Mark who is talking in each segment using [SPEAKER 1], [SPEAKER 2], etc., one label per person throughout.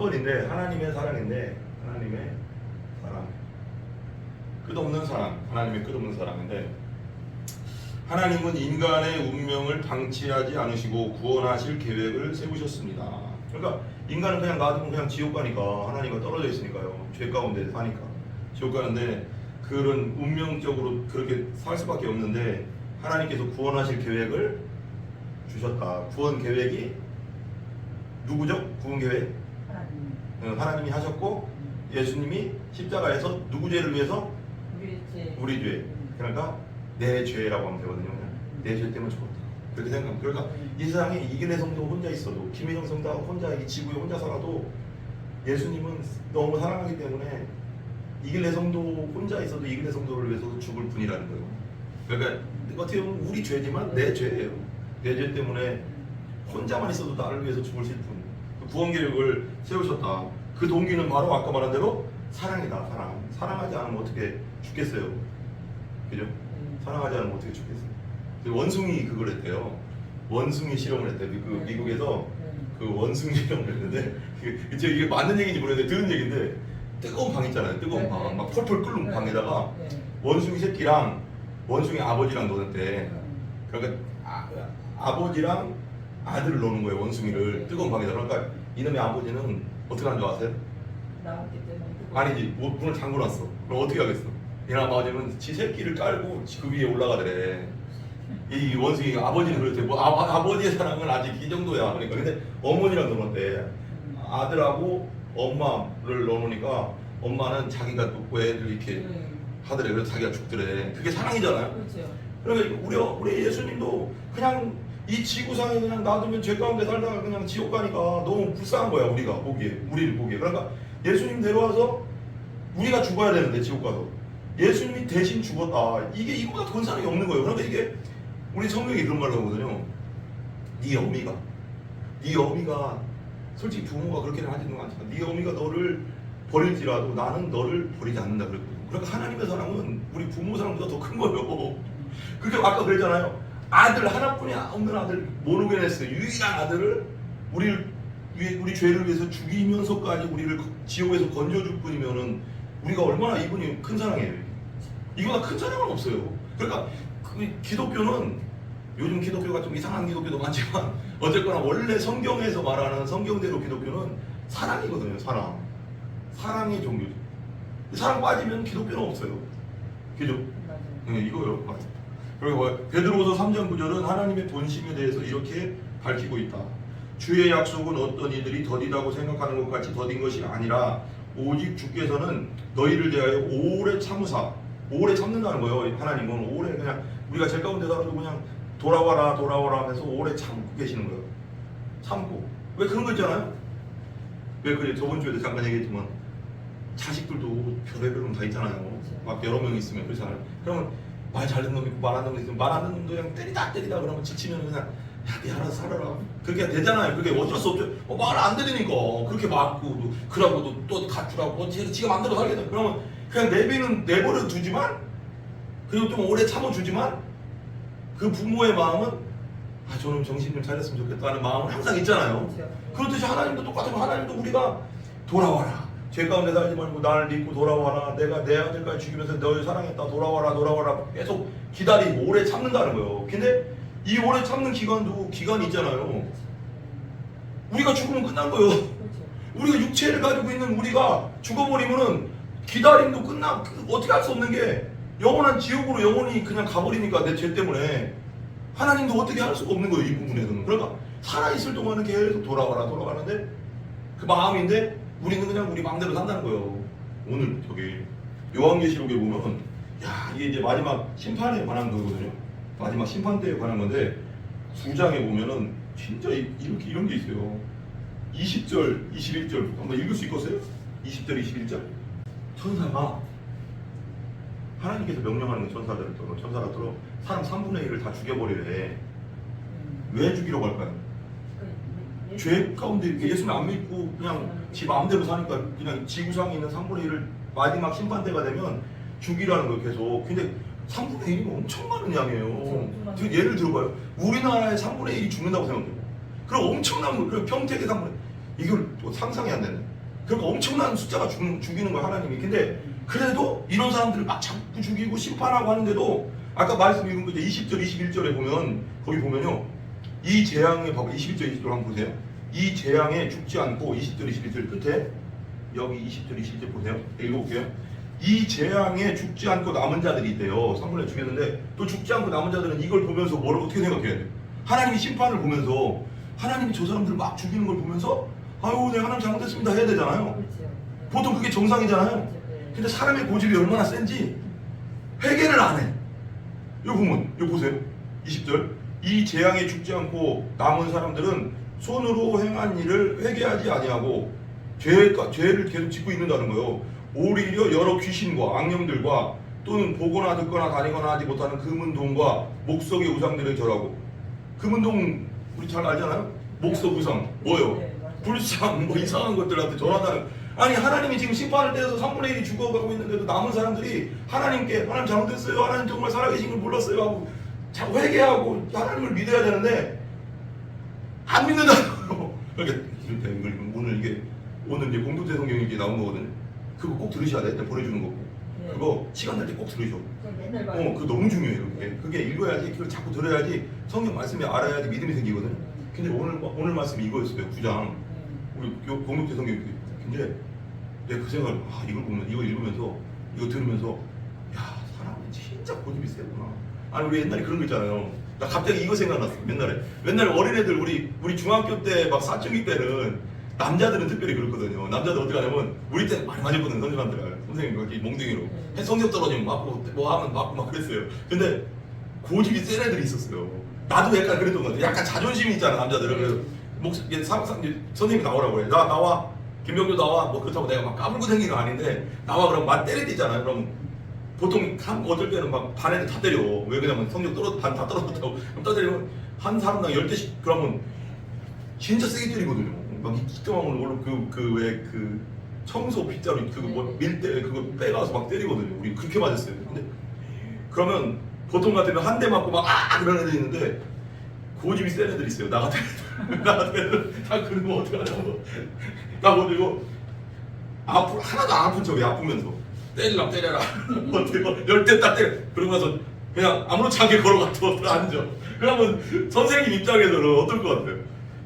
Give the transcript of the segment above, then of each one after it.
[SPEAKER 1] 3번인데 하나님의 사랑인데 하나님의 사랑 끝없는 사랑 하나님의 끝없는 사랑인데 하나님은 인간의 운명을 방치하지 않으시고 구원하실 계획을 세우셨습니다. 그러니까 인간은 그냥 놔두면 그냥 지옥 가니까 하나님과 떨어져 있으니까요. 죄 가운데 사니까 지옥 가는데 그런 운명적으로 그렇게 살 수밖에 없는데 하나님께서 구원하실 계획을 주셨다. 구원 계획이 누구죠? 구원 계획? 하나님이 하셨고 예수님이 십자가에서 누구 죄를 위해서? 우리 죄. 그러니까 내 죄라고 하면 되거든요. 내 죄 때문에 죽었다. 그렇게 생각합니다. 그러니까 이 세상에 이길의 성도 혼자 있어도 김혜정 성도 혼자 이 지구에 혼자 살아도 예수님은 너무 사랑하기 때문에 이길의 성도 혼자 있어도 이길의 성도를 위해서 죽을 분이라는 거예요. 그러니까 어떻게 보면 우리 죄지만 내 죄예요. 내 죄 때문에 혼자만 있어도 나를 위해서 죽으실 분. 구원 계획을 세우셨다. 그 동기는 바로 아까 말한 대로 사랑이다. 사랑. 사랑하지 않으면 어떻게 죽겠어요? 그죠? 사랑하지 않으면 어떻게 죽겠어요? 원숭이 그걸 했대요. 원숭이 실험을 했대요. 그 미국에서 그 원숭이 실험을 했는데 이게 맞는 얘기인지 모르겠는데 들은 얘기인데 뜨거운 방 있잖아요. 뜨거운 방. 막 펄펄 끓는 방에다가 원숭이 새끼랑 원숭이 아버지랑 넣었대. 그러니까 아버지랑 아들을 넣는 거예요. 원숭이를 뜨거운 방에다. 그러니까 이놈의 아버지는 어떻게 하는 줄 아세요? 아니지. 문을 잠궈놨어. 그럼 어떻게 하겠어? 이놈의 아버지는 지 새끼를 깔고 그 위에 올라가더래. 이 원숭이 아버지는 그랬대. 뭐 아버지의 사랑은 아직 이 정도야. 그러니까 근데 어머니랑 넣었대. 아들하고 엄마를 넣어놓으니까 엄마는 자기가 놓고 애들 이렇게 하더래. 그래서 자기가 죽더래. 그게 사랑이잖아요.
[SPEAKER 2] 그렇죠.
[SPEAKER 1] 그러니까 우리 예수님도 그냥 이 지구상에 그냥 놔두면 죄 가운데 살다가 그냥 지옥 가니까 너무 불쌍한 거야. 우리가 보기에, 우리를 보기에. 그러니까 예수님 데려와서 우리가 죽어야 되는데 지옥 가서 예수님이 대신 죽었다. 이게 이거보다 더 사랑이 없는 거예요. 그러니까 이게 우리 성경이 그런 말을 하거든요. 네 어미가 솔직히 부모가 그렇게는 하지는 않지만 네 어미가 너를 버릴지라도 나는 너를 버리지 않는다 그랬거든요. 그러니까 하나님의 사랑은 우리 부모 사랑보다 더 큰 거예요. 그렇게 아까 그랬잖아요. 아들 하나뿐이 없는 아들 모노게네스 유일한 아들을 우리 죄를 위해서 죽이면서까지 우리를 지옥에서 건져줄 뿐이면은 우리가 얼마나 이분이 큰 사랑이에요. 이거보다 큰 사랑은 없어요. 그러니까 기독교는 요즘 기독교가 좀 이상한 기독교도 많지만 어쨌거나 원래 성경에서 말하는 성경대로 기독교는 사랑이거든요. 사랑의 종교죠. 사랑 빠지면 기독교는 없어요. 그죠? 네, 이거요. 맞아요. 그리고 베드로후서 3장 9절은 하나님의 본심에 대해서 이렇게 밝히고 있다. 주의 약속은 어떤 이들이 더디다고 생각하는 것 같이 더딘 것이 아니라 오직 주께서는 너희를 대하여 오래 참으사 오래 참는다는 거예요. 하나님은 오래 그냥 우리가 죄 가운데 살아도 그냥 돌아와라 하면서 오래 참고 계시는 거예요. 참고. 왜 그런 거 있잖아요. 왜 그래 저번 주에도 잠깐 얘기했지만 자식들도 별의별 놈 다 있잖아요. 막 여러 명 있으면 그렇잖아요. 그러면 말 잘 듣는 놈 있고 말 안 듣는 놈 있으면 말 안 듣는 놈도 그냥 때리다 그러면 지치면 그냥 야, 네 알아서 살아라. 그렇게 되잖아요. 그게 어쩔 수 없죠. 말 안 들으니까 그렇게 맞고 그러고 또 갖추라고 지가 마음대로 살겠다. 그러면 그냥 내버려 두지만 그리고 좀 오래 참아주지만 그 부모의 마음은 아 저놈 정신 좀 차렸으면 좋겠다는 마음은 항상 있잖아요. 그렇듯이 하나님도 똑같아요. 하나님도 우리가 돌아와라. 죄 가운데 살지 말고 나를 믿고 돌아와라. 내가 내 아들까지 죽이면서 너를 사랑했다. 돌아와라. 계속 기다리고 오래 참는다는 거예요. 근데 이 오래 참는 기간이 있잖아요. 우리가 죽으면 끝난 거예요. 우리가 육체를 가지고 있는 우리가 죽어버리면은 기다림도 어떻게 할 수 없는 게 영원한 지옥으로 영원히 그냥 가버리니까 내 죄 때문에 하나님도 어떻게 할 수가 없는 거예요. 이 부분에서는. 그러니까 살아있을 동안은 계속 돌아가는데 그 마음인데 우리는 그냥 우리 마음대로 산다는 거예요. 오늘 저기 요한계시록에 보면 야 이게 이제 마지막 심판에 관한 거거든요. 마지막 심판 때에 관한 건데 9장에 보면은 진짜 이런 게 있어요. 20절, 21절 한번 읽을 수 있겠어요? 20절, 21절 천사가 하나님께서 명령하는 천사가 들어 사람 3분의 1을 다 죽여버리래. 왜 죽이려고 할까요? 죄 가운데 예수님 안 믿고 그냥 지 마음대로 사니까 그냥 지구상에 있는 3분의 1을 마지막 심판 때가 되면 죽이라는 거예요. 계속. 근데 3분의 1이면 엄청 많은 양이에요. 예를 들어봐요. 우리나라의 3분의 1이 죽는다고 생각해요. 그럼 엄청난 거. 그럼 평택의 3분의 1. 이걸 또 상상이 안 되네. 그러니까 엄청난 숫자가 죽이는 거야 하나님이. 근데 그래도 이런 사람들을 막 자꾸 죽이고 심판하고 하는데도 아까 말씀 읽은 거 이제 20절 21절에 보면 거기 보면요, 이 재앙에 봐봐. 21절 20절 한번 보세요. 이 재앙에 죽지 않고 20절 21절 끝에 여기 20절 21절 보세요. 읽어볼게요. 이 재앙에 죽지 않고 남은 자들이 있대요. 3분의 죽였는데 또 죽지 않고 남은 자들은 이걸 보면서 뭐라고 어떻게 생각해야 돼요? 하나님이 심판을 보면서 하나님이 저 사람들을 막 죽이는 걸 보면서 아유 내가 하나님 잘못했습니다 해야 되잖아요.
[SPEAKER 2] 그렇죠.
[SPEAKER 1] 보통 그게 정상이잖아요.
[SPEAKER 2] 그렇죠. 네.
[SPEAKER 1] 근데 사람의 고집이 얼마나 센지 회개를 안 해. 이거 보면 이거 보세요. 20절 이 재앙에 죽지 않고 남은 사람들은 손으로 행한 일을 회개하지 아니하고 죄를 계속 짓고 있는다는 거예요. 오히려 여러 귀신과 악령들과 또는 보거나 듣거나 다니거나 하지 못하는 금은동과 목석의 우상들을 절하고, 금은동 우리 잘 알잖아요. 목석 우상 뭐예요?
[SPEAKER 2] 네, 맞아요.
[SPEAKER 1] 불상 뭐 이상한 것들한테 절한다는. 아니 하나님이 지금 심판을 떼서 3분의 1이 죽어가고 있는데도 남은 사람들이 하나님께 하나님 잘못했어요, 하나님 정말 살아계신 걸 몰랐어요 하고 자꾸 회개하고 하나님을 믿어야 되는데 안 믿는다는 거예요. 그러니까 오늘 이제 공동체 성경이 이제 나온 거거든요. 그거 꼭 들으셔야 돼. 보내주는 거고.
[SPEAKER 2] 네.
[SPEAKER 1] 그거 시간 날 때 꼭 들으셔.
[SPEAKER 2] 그럼 맨날 봐요.
[SPEAKER 1] 그거 너무 중요해요. 그게 읽어야지, 그걸 자꾸 들어야지 성경 말씀이 알아야지 믿음이 생기거든. 근데 오늘 말씀이 이거였어요. 9장. 우리 공동체 성경이. 근데 내가 그 생각을 이걸 보면 이거 읽으면서 이거 들으면서 야 사람이 진짜 고집이 세구나. 아니 우리 옛날에 그런 거 있잖아요. 나 갑자기 이거 생각났어. 맨날 어린애들 우리 중학교 때 막 사춘기 때는 남자들은 특별히 그렇거든요. 남자들 어떻게 하냐면 우리 때는 많이 맞았거든 선생님한테. 선생님 이렇게 몽둥이로 성적 떨어지면 맞고 뭐 하면 맞고 막 그랬어요. 근데 고집이 센 애들이 있었어요. 나도 약간 그랬던 것 같아. 약간 자존심이 있잖아 남자들은. 그래서 선생님이 나오라고 그래. 나와. 김병조 나와. 뭐 그렇다고 내가 막 까불고 생긴 거 아닌데 나와. 그럼 막 때릴 때 있잖아요. 그럼 보통 어떨 때는 막 반 애들 다 때려. 왜 그러냐면 성적 반 다 떨어졌다고. 그럼 때리면 한 사람당 10대씩 그러면 진짜 세게 때리거든요. 막 이때만 오늘 그 청소 빗자루 그거 뭐 밀대 그거 빼가서 막 때리거든요. 우리 그렇게 맞았어요. 근데 그러면 보통 같으면 한 대 맞고 막 그런 애들이 있는데 고집이 센 애들이 있어요. 나 같은 애들 다 그러면 어떡하냐고. 나 보고 하나도 안 아픈 척이 아프면서 때리라 때려라 어떻게 10대 딱 때려. 그러면서 그냥 아무렇지 않게 걸어가 또 앉아. 그러면 선생님 입장에서는 어떨 것 같아요?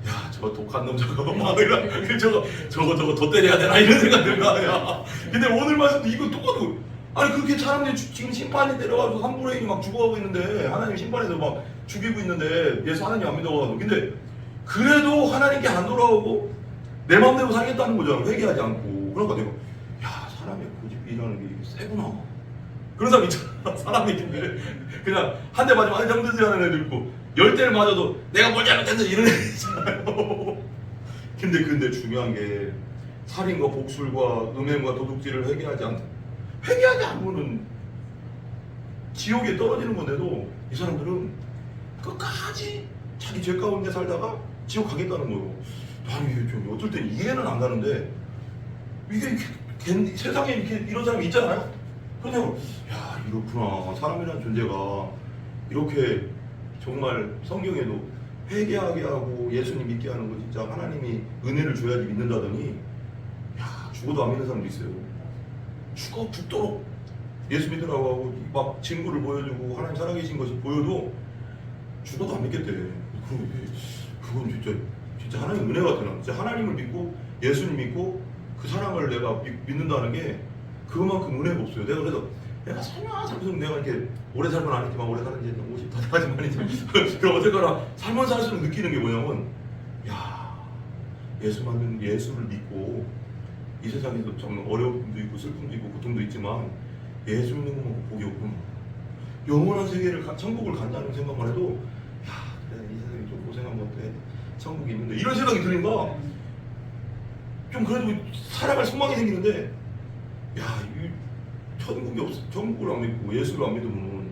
[SPEAKER 1] 야, 저 독한 놈 저거 막 저거 더 때려야 되나 이런 생각 들 거 아니야. 근데 오늘 말씀도 이거 똑같고, 아니 그렇게 사람들이 지금 심판이 내려가지고 3분의 1이 막 죽어가고 있는데 하나님 심판에서 막 죽이고 있는데 예수 하나님 안 믿어가지고, 근데 그래도 하나님께 안 돌아오고 내 마음대로 살겠다는 거잖아. 회개하지 않고. 그러니까 내가 야 사람의 고집이라는 게 이게 세구나. 그런 사람 있잖아. 사람이 그냥 한 대 맞으면 잘못했어요 하는 애들 있고 10대를 맞아도 내가 뭘 잘못했어 이런 애들 있잖아요. 근데 중요한 게 살인과 복술과 음행과 도둑질을 회개하지 않으면 지옥에 떨어지는 건데도 이 사람들은 끝까지 자기 죄 가운데 살다가 지옥 가겠다는 거예요. 아니 좀 어떨 땐 이해는 안 가는데 이게 세상에 이런 사람이 있잖아요. 근데 야 이렇구나. 사람이라는 존재가 이렇게 정말 성경에도 회개하게 하고 예수님 믿게 하는 거 진짜 하나님이 은혜를 줘야지 믿는다더니 야 죽어도 안 믿는 사람도 있어요. 죽도록 예수 믿으라고 하고 막 증거를 보여주고 하나님 살아계신 것을 보여도 죽어도 안 믿겠대. 그건 진짜 하나님 은혜 같아. 진짜 하나님을 믿고 예수님 믿고 그 사랑을 내가 믿는다는 게 그만큼 은혜가 없어요. 내가 살면서 내가 이렇게 오래 살면 아니지만 오래 사는 지 50 다 돼가지고 아니지만 그럼 어쨌거나 살면 살수록 느끼는 게 뭐냐면 야 예수를 믿고 이 세상에도 정말 어려움도 있고 슬픔도 있고 고통도 있지만 예수 믿는 것만 복이 없구나. 영원한 세계를 천국을 간다는 생각만 해도 야 그래 이 세상에 좀 고생한 것때 천국이 있는데 이런 생각이 드니까 좀 그래도 살아갈 소망이 생기는데 야 이 천국이 없어. 천국을 안 믿고 예수를 안 믿으면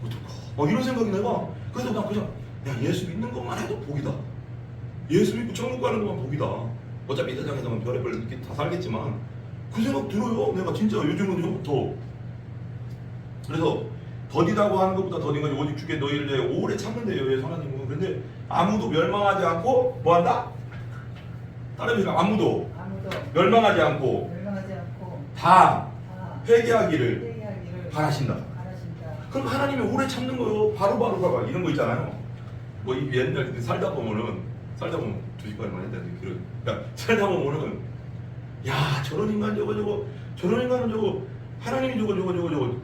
[SPEAKER 1] 어떡하 막 이런 생각이 내가. 그래서 그냥 야 예수 믿는 것만 해도 복이다. 예수 믿고 천국 가는 것만 복이다. 어차피 이 세상에서는 별의별 이렇게 다 살겠지만 그 생각 들어요. 내가 진짜 요즘은 더. 그래서 더디다고 하는 것보다 더딘 거지. 오직 주께 너희를 오래 참는데요. 예수 하나님은. 근데 아무도 멸망하지 않고 뭐한다? 다른 의미로 아무도
[SPEAKER 2] 아무도
[SPEAKER 1] 멸망하지 않고
[SPEAKER 2] 멸망하지 않고
[SPEAKER 1] 다
[SPEAKER 2] 다
[SPEAKER 1] 회개하기를
[SPEAKER 2] 회개하기를
[SPEAKER 1] 바라신다.
[SPEAKER 2] 바라신다.
[SPEAKER 1] 그럼 하나님이 오래 참는 거요. 바로바로 가봐. 이런 거 있잖아요. 뭐 이 옛날 살다 보면 두 시간만 했다는데 그러니까 살다 보면은 야 저런 인간 저거 저런 인간은 저거 하나님이 저거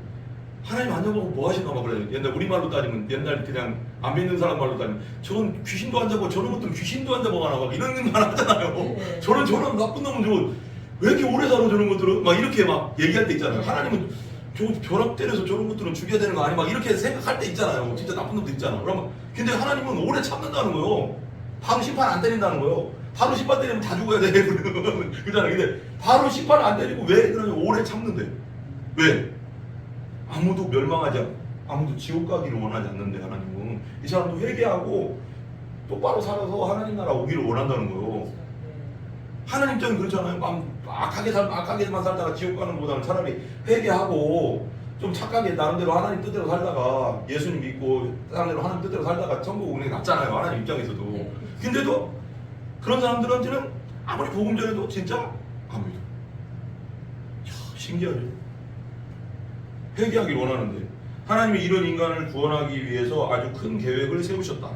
[SPEAKER 1] 하나님 안 잡아고 뭐 하시나 막 그래. 옛날 우리말로 따지면 옛날 그냥 안 믿는 사람 말로 따지면 저런 귀신도 안 잡아 저런 것들은 귀신도 안 잡아가나 막 이런 말 하잖아요.
[SPEAKER 2] 네.
[SPEAKER 1] 저런 나쁜 놈은 저거 왜 이렇게 오래 살아 저런 것들은 막 이렇게 막 얘기할 때 있잖아요. 하나님은 저 벼락 때려서 저런 것들은 죽여야 되는 거 아니 막 이렇게 생각할 때 있잖아요. 진짜 나쁜 놈도 있잖아. 그러면 근데 하나님은 오래 참는다는 거예요. 바로 심판 안 때린다는 거예요. 바로 심판 때리면 다 죽어야 돼. 그잖아요. 근데 바로 심판 안 때리고 왜 그러면 오래 참는데? 왜? 아무도 멸망하지 않고 아무도 지옥 가기를 원하지 않는데 하나님은 이 사람도 회개하고 똑바로 살아서 하나님 나라 오기를 원한다는 거예요. 하나님 입장은 그렇잖아요. 악하게만 살다가 지옥 가는 것보다는 차라리 회개하고 좀 착하게 나름대로 하나님 뜻대로 살다가 예수님 믿고 나름대로 하나님 뜻대로 살다가 천국 오는 게 낫잖아요. 하나님 입장에서도. 근데도 그런 사람들한테는 아무리 복음 전해도 진짜 안 믿어. 신기하죠. 회개하길 원하는데 하나님이 이런 인간을 구원하기 위해서 아주 큰 계획을 세우셨다.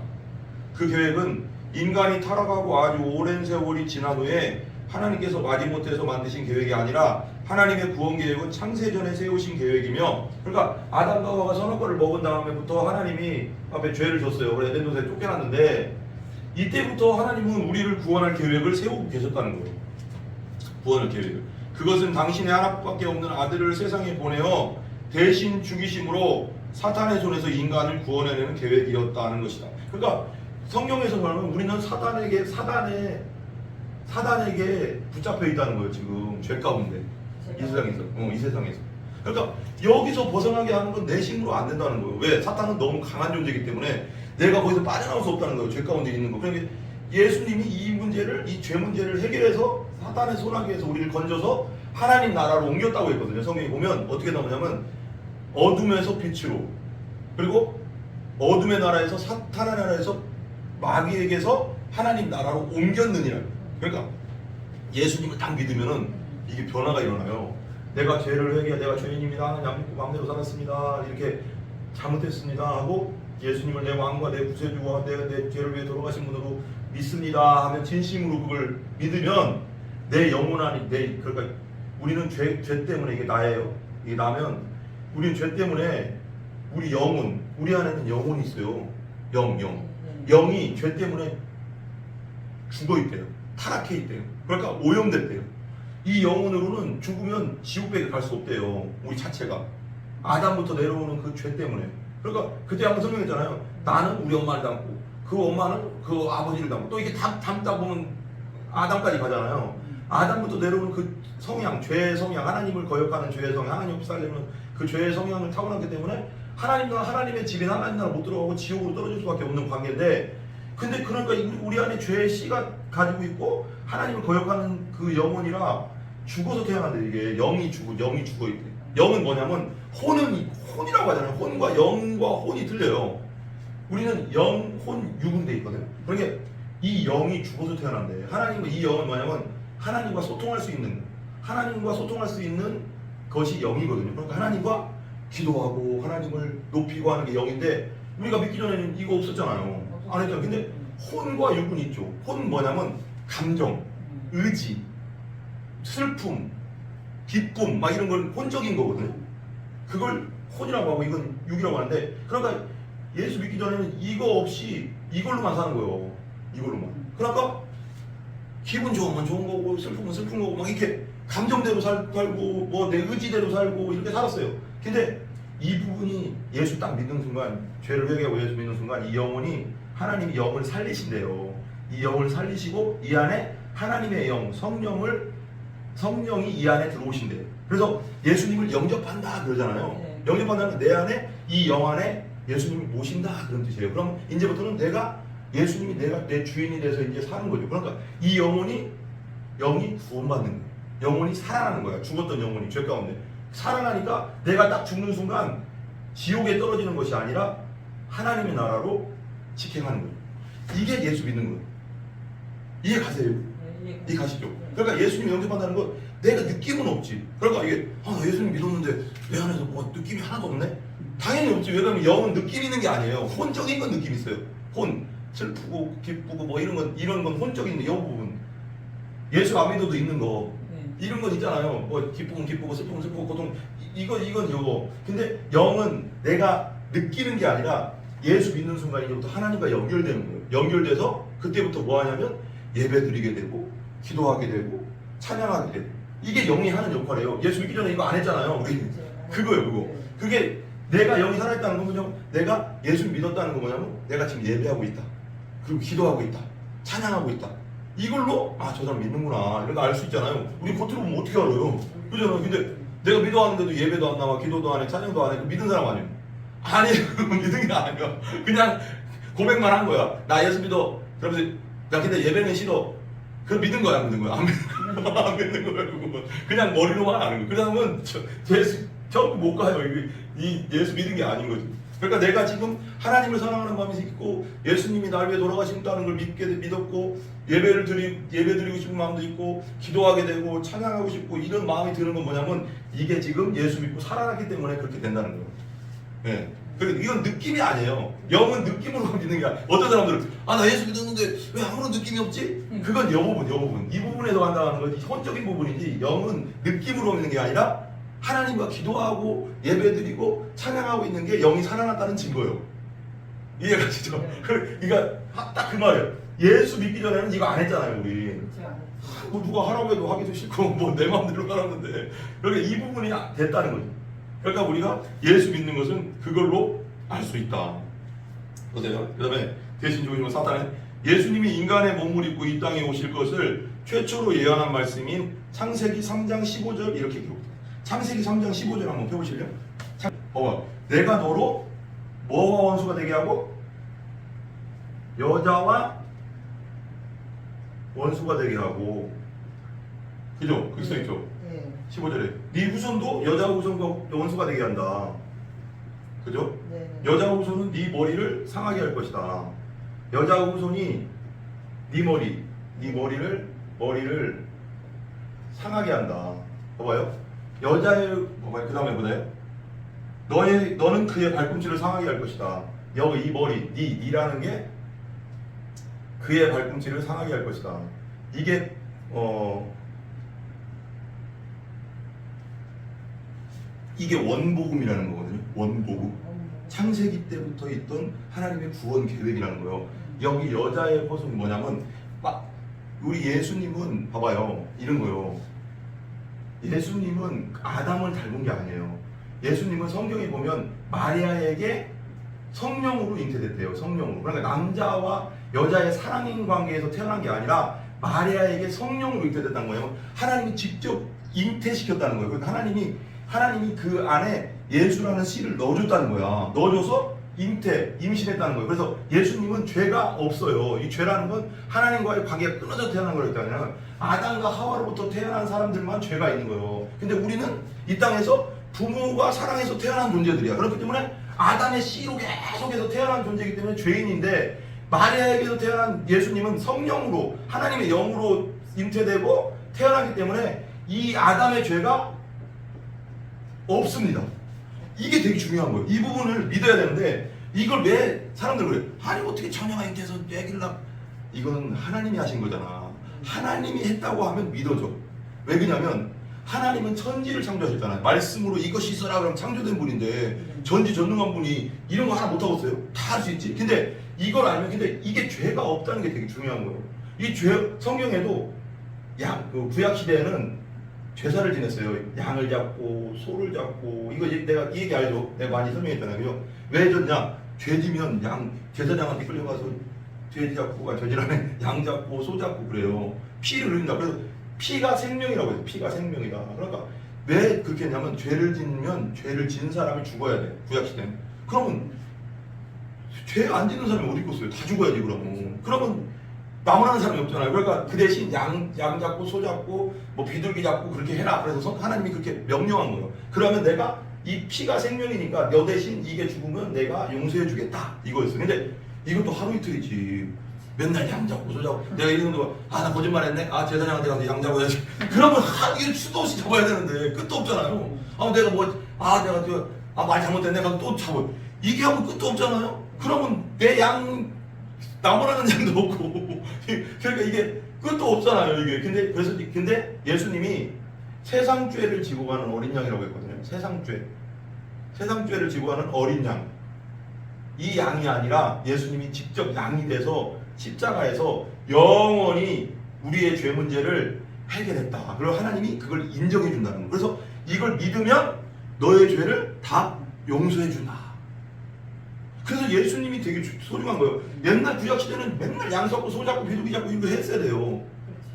[SPEAKER 1] 그 계획은 인간이 타락하고 아주 오랜 세월이 지난 후에 하나님께서 마지못해서 만드신 계획이 아니라 하나님의 구원 계획은 창세전에 세우신 계획이며, 그러니까 아담과 하와가 선악과를 먹은 다음에부터 하나님이 앞에 죄를 줬어요. 그래서 에덴 동산에 쫓겨났는데 이때부터 하나님은 우리를 구원할 계획을 세우고 계셨다는 거예요. 구원의 계획을. 그것은 당신의 하나밖에 없는 아들을 세상에 보내어 대신 죽이심으로 사탄의 손에서 인간을 구원해내는 계획이었다는 것이다. 그러니까 성경에서 말하면 우리는 사단에게 붙잡혀 있다는 거예요. 지금 죄 가운데 이 세상에서. 그러니까 여기서 벗어나게 하는 건 내 힘으로 안 된다는 거예요. 왜? 사탄은 너무 강한 존재이기 때문에 내가 거기서 빠져나올 수 없다는 거예요. 죄 가운데 있는 거. 그러니까 예수님이 이 죄 문제를 해결해서 사탄의 소나기에서 우리를 건져서 하나님 나라로 옮겼다고 했거든요. 성경에 보면 어떻게 나오냐면 어둠에서 빛으로, 그리고 어둠의 나라에서 사탄의 나라에서 마귀에게서 하나님 나라로 옮겼느니라. 그러니까 예수님을 딱 믿으면은 이게 변화가 일어나요. 내가 죄를 회개해, 내가 죄인입니다. 하나님 안 믿고 마음대로 살았습니다. 이렇게 잘못했습니다 하고 예수님을 내 왕과 내 구세주와 내 죄를 위해 돌아가신 분으로 믿습니다 하면 진심으로 그걸 믿으면 내 영혼 안이 그러니까 우리는 죄 때문에 이게 나예요. 이게 나면 우리는 죄 때문에 우리 영혼, 우리 안에는 영혼이 있어요. 영이 죄 때문에 죽어 있대요. 타락해 있대요. 그러니까 오염됐대요. 이 영혼으로는 죽으면 지옥밖에 갈 수 없대요. 우리 자체가 아담부터 내려오는 그 죄 때문에. 그러니까 그때 한번 설명했잖아요. 나는 우리 엄마를 닮고 그 엄마는 그 아버지를 닮고 또 이게 담다 보면 아담까지 가잖아요. 아담부터 내려오는 그 성향, 죄의 성향, 하나님을 거역하는 죄의 성향, 하나님 없이 살려면 그 죄의 성향을 타고났기 때문에 하나님의 집에 하나님 나라 못 들어가고 지옥으로 떨어질 수밖에 없는 관계인데, 근데 그러니까 우리 안에 죄의 씨가 가지고 있고 하나님을 거역하는 그 영혼이라 죽어서 태어난대. 이게 영이 죽어 있대. 영은 뭐냐면 혼이라고 하잖아요. 혼과 영과 혼이 틀려요. 우리는 영, 혼, 육은 돼 있거든요. 그러니까 이 영이 죽어서 태어난대. 하나님은 이 영은 뭐냐면 하나님과 소통할 수 있는 것이 영이거든요. 그러니까 하나님과 기도하고 하나님을 높이고 하는 게 영인데, 우리가 믿기 전에는 이거 없었잖아요. 안 했잖아요. 근데 혼과 육은 있죠. 혼은 뭐냐면 감정, 의지, 슬픔, 기쁨 막 이런 건 혼적인 거거든요. 그걸 혼이라고 하고 이건 육이라고 하는데, 그러니까 예수 믿기 전에는 이거 없이 이걸로만 사는 거예요. 이걸로만. 그러니까 기분 좋으면 좋은 거고 슬프면 슬픈 거고 막 이렇게 감정대로 살고 뭐 내 의지대로 살고 이렇게 살았어요. 근데 이 부분이 예수 딱 믿는 순간, 죄를 회개하고 예수 믿는 순간 이 영혼이 하나님이 영을 살리신대요. 이 영을 살리시고 이 안에 하나님의 영, 성령이 이 안에 들어오신대요. 그래서 예수님을 영접한다 그러잖아요. 영접한다는 내 안에, 이 영 안에 예수님을 모신다 그런 뜻이에요. 그럼 이제부터는 예수님이 내 주인이 돼서 이제 사는 거죠. 그러니까 이 영이 구원받는 거예요. 영혼이 살아나는 거야. 죽었던 영혼이 죄 가운데 살아나니까 내가 딱 죽는 순간 지옥에 떨어지는 것이 아니라 하나님의 나라로 직행하는 거예요. 이게 예수 믿는 거예요. 이해 가세요? 이 가시죠. 그러니까 예수님 영접한다는 건 내가 느낌은 없지. 그러니까 이게 나 예수님 믿었는데 내 안에서 뭐 느낌이 하나도 없네? 당연히 없지. 왜냐면 영은 느낌 있는 게 아니에요. 혼적인 건 느낌 있어요. 슬프고 기쁘고 뭐 이런 건 혼적인 영 부분. 예수 안 믿어도 있는 거. 이런 건 있잖아요. 뭐 기쁘면 기쁘고 슬프면 슬프고 고통 이건 이거. 근데 영은 내가 느끼는 게 아니라 예수 믿는 순간 이제부터 하나님과 연결되는 거예요. 연결돼서 그때부터 뭐 하냐면 예배 드리게 되고 기도하게 되고 찬양하게 되고 이게 영이 하는 역할이에요. 예수 믿기 전에 이거 안 했잖아요. 우리 그거예요. 그거. 그게 내가 영이 살아있다는 건 뭐냐면 내가 예수 믿었다는 건 뭐냐면 내가 지금 예배하고 있다. 그리고 기도하고 있다. 찬양하고 있다. 이걸로 저 사람 믿는구나 이런 거 알 수 있잖아요. 우리 겉으로 보면 어떻게 알아요? 그잖아요. 근데 내가 믿어하는데도 예배도 안 나와 기도도 안 해 찬양도 안 해. 믿은 사람 아니에요? 아니에요. 믿은 게 아니야. 그냥 고백만 한 거야. 나 예수 믿어. 그러면서 나 근데 예배는 싫어. 그럼 믿은 거야 안 믿는 거야? 안 믿는 거야. 안 믿는 거야. 그건 그냥 머리로만 아는 거야. 그 다음은 예수 처음 못 가요. 이 예수 믿은 게 아닌 거지. 그러니까 내가 지금 하나님을 사랑하는 마음이 있고 예수님이 날 위해 돌아가신다는 걸 믿었고 예배 드리고 싶은 마음도 있고 기도하게 되고 찬양하고 싶고 이런 마음이 드는 건 뭐냐면 이게 지금 예수 믿고 살아났기 때문에 그렇게 된다는 거예요. 네. 그러니까 이건 느낌이 아니에요. 영은 느낌으로 믿는 게 아니에요. 어떤 사람들은 나 예수 믿었는데 왜 아무런 느낌이 없지? 그건 여 부분. 이 부분에서 간다는 거지. 혼적인 부분이지 영은 느낌으로 믿는 게 아니라 하나님과 기도하고 예배드리고 찬양하고 있는 게 영이 살아났다는 증거예요. 이해가 가시죠? 그러니까 딱 그 말이에요. 예수 믿기 전에는 이거 안 했잖아요, 우리. 뭐 누가 하라고 해도 하기도 싫고 뭐 내 마음대로 살았는데 그러니까 이 부분이 됐다는 거죠. 그러니까 우리가 예수 믿는 것은 그걸로 알 수 있다. 보세요. 그 다음에 대신 조심은 사탄은 예수님이 인간의 몸을 입고 이 땅에 오실 것을 최초로 예언한 말씀인 창세기 3장 15절 이렇게 기록합니다. 창세기 3장 15절 한번 펴보실래요? 봐봐. 내가 너로 뭐와 원수가 되게 하고 여자와 원수가 되게 하고 그죠? 그렇게 써있죠? 15절에 네 후손도 여자 후손과 원수가 되게 한다. 그죠? 여자 후손은 네 머리를 상하게 할 것이다. 여자 후손이 네 머리를 상하게 한다. 봐봐요. 여자의 그 다음에 뭐래요? 너는 그의 발꿈치를 상하게 할 것이다. 여기 이 머리, 니라는 게 그의 발꿈치를 상하게 할 것이다. 이게 이게 원복음이라는 거거든요. 원복음. 창세기 때부터 있던 하나님의 구원 계획이라는 거예요. 여기 여자의 허송이 뭐냐면 우리 예수님은 봐봐요. 이런 거요. 예수님은 아담을 닮은 게 아니에요. 예수님은 성경에 보면 마리아에게 성령으로 잉태됐대요. 성령으로. 그러니까 남자와 여자의 사랑인 관계에서 태어난 게 아니라 마리아에게 성령으로 잉태됐다는 거예요. 하나님이 직접 잉태시켰다는 거예요. 그러니까 하나님이 그 안에 예수라는 씨를 넣어줬다는 거야. 넣어줘서 임신했다는 거예요. 그래서 예수님은 죄가 없어요. 이 죄라는 건 하나님과의 관계가 끊어져 태어난 거였다. 그냥 아담과 하와로부터 태어난 사람들만 죄가 있는 거예요. 근데 우리는 이 땅에서 부모가 사랑해서 태어난 존재들이야. 그렇기 때문에 아담의 씨로 계속해서 태어난 존재이기 때문에 죄인인데 마리아에게서 태어난 예수님은 성령으로 하나님의 영으로 잉태되고 태어나기 때문에 이 아담의 죄가 없습니다. 이게 되게 중요한 거예요. 이 부분을 믿어야 되는데 이걸 왜 사람들 그래? 아니 어떻게 처녀가 잉태해서 애기를 낳? 이건 하나님이 하신 거잖아. 하나님이 했다고 하면 믿어져. 왜 그러냐면 하나님은 천지를 창조하셨잖아요. 말씀으로 이것이 있어라 그러면 창조된 분인데 전지전능한 분이 이런 거 하나 못하겠어요? 다 할 수 있지. 근데 이걸 알면 근데 이게 죄가 없다는 게 되게 중요한 거예요. 이 죄 성경에도 구약 시대에는 제사를 지냈어요. 양을 잡고 소를 잡고 이거 내가 이 얘기 알죠? 내가 많이 설명했잖아요. 그죠? 왜 졌냐? 죄지면 제사장한테 끌려가서 돼지 잡고 저지라면 양 잡고 소 잡고 그래요. 피를 흘린다. 그래서 피가 생명이라고 해요. 피가 생명이다. 그러니까 왜 그렇게 했냐면 죄를 짓면 죄를 진 사람이 죽어야 돼. 구약 시대는. 그러면 죄 안 짓는 사람이 어디 있겠어요? 다 죽어야지 그러면 남아나는 사람이 없잖아요. 그러니까 그 대신 양 잡고 소 잡고 뭐 비둘기 잡고 그렇게 해라. 그래서 하나님이 그렇게 명령한 거예요. 그러면 내가 이 피가 생명이니까 너 대신 이게 죽으면 내가 용서해 주겠다. 이거였어요. 근데 이것도 하루 이틀이지. 맨날 양 잡고 소 잡고 내가 이 정도 나 거짓말했네. 제사장한테 가서 양 잡아야지. 그러면 이게 수도 없이 잡아야 되는데 끝도 없잖아요. 내가 말 잘못했네. 가서 또 잡아. 이게 하면 끝도 없잖아요. 그러면 내 양 나무라는 양도 없고 그러니까 이게 끝도 없잖아요. 이게 근데 예수님이 세상 죄를 지고 가는 어린 양이라고 했거든요. 세상 죄를 지고 가는 어린 양. 이 양이 아니라 예수님이 직접 양이 돼서 십자가에서 영원히 우리의 죄 문제를 해결했다. 그리고 하나님이 그걸 인정해 준다는 거예요. 그래서 이걸 믿으면 너의 죄를 다 용서해 준다. 그래서 예수님이 되게 소중한 거예요. 옛날 구약 시대는 맨날 양 잡고 소 잡고 비둘기 잡고 이거 했어야 돼요.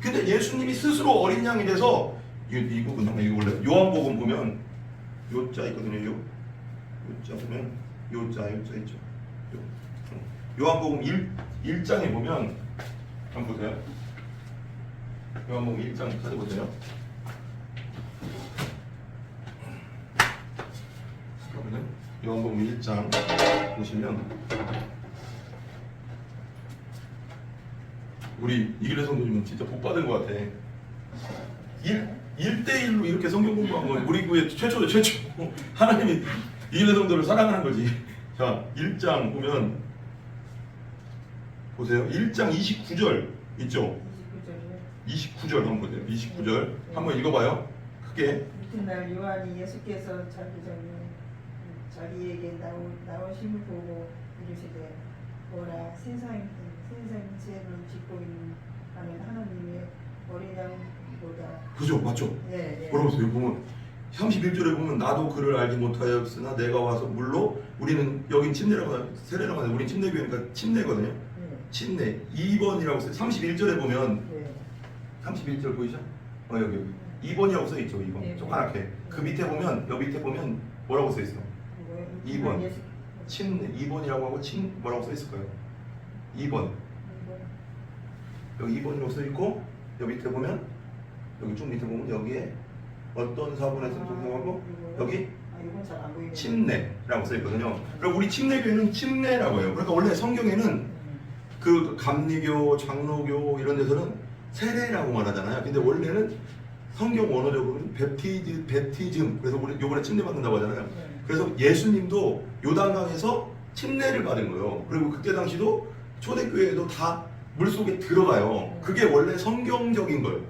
[SPEAKER 1] 근데 예수님이 스스로 어린 양이 돼서 이거 원래 요한복음 보면 요자 있거든요. 요자 보면 요자 있죠. 요한복음 1장에 보면 한번 보세요. 요한복음 1장 찾아보세요. 요한복음 1장 보시면 우리 이길래 성도님은 진짜 복 받은 것 같아. 1대1로 이렇게 성경 공부한 건 우리 교회 최초죠. 하나님이 이길래 성도를 사랑하는 거지. 자, 1장 보면 보세요. 1장 29절 있죠? 29절 한번 보세요. 29절 한번 읽어봐요. 크게.
[SPEAKER 2] 이튿날 요한이 예수께서 자기에게 나오심을 보고 이르시되 보라 세상 죄를 짓고 있는 하나님의 어린 양보다.
[SPEAKER 1] 그죠, 맞죠?
[SPEAKER 2] 네.
[SPEAKER 1] 뭐라고 써요? 보면 31절에 보면 나도 그를 알지 못하였으나 내가 와서 물로 우리는 여긴 침례라고 세례라고 하는데 우린 침례교회니까 침례거든요.
[SPEAKER 2] 네.
[SPEAKER 1] 침례 2번이라고 써요. 31절에 보면
[SPEAKER 2] 네.
[SPEAKER 1] 31절 보이죠? 여기 2번이라고 써 있죠. 2번
[SPEAKER 2] 네.
[SPEAKER 1] 조그맣게 그 밑에 보면 여기 밑에 보면 뭐라고 써 있어? 2번 침례 2번이라고 하고 뭐라고 써 있을 거예요? 2번 여기 2번이라고 써 있고 여기 밑에 보면 여기 쭉 밑에 보면 여기에 어떤 사본에서 하고 여기 침례라고 써 있거든요. 그리고 우리 침례교회는 침례라고 해요. 그러니까 원래 성경에는 그 감리교, 장로교 이런 데서는 세례라고 말하잖아요. 근데 원래는 성경 원어적으로는 베티즘. 그래서 우리 요번에 침례 받는다고 하잖아요. 그래서 예수님도 요단강에서 침례를 받은 거예요. 그리고 그때 당시도 초대교회에도 다 물속에 들어가요. 그게 원래 성경적인 거예요.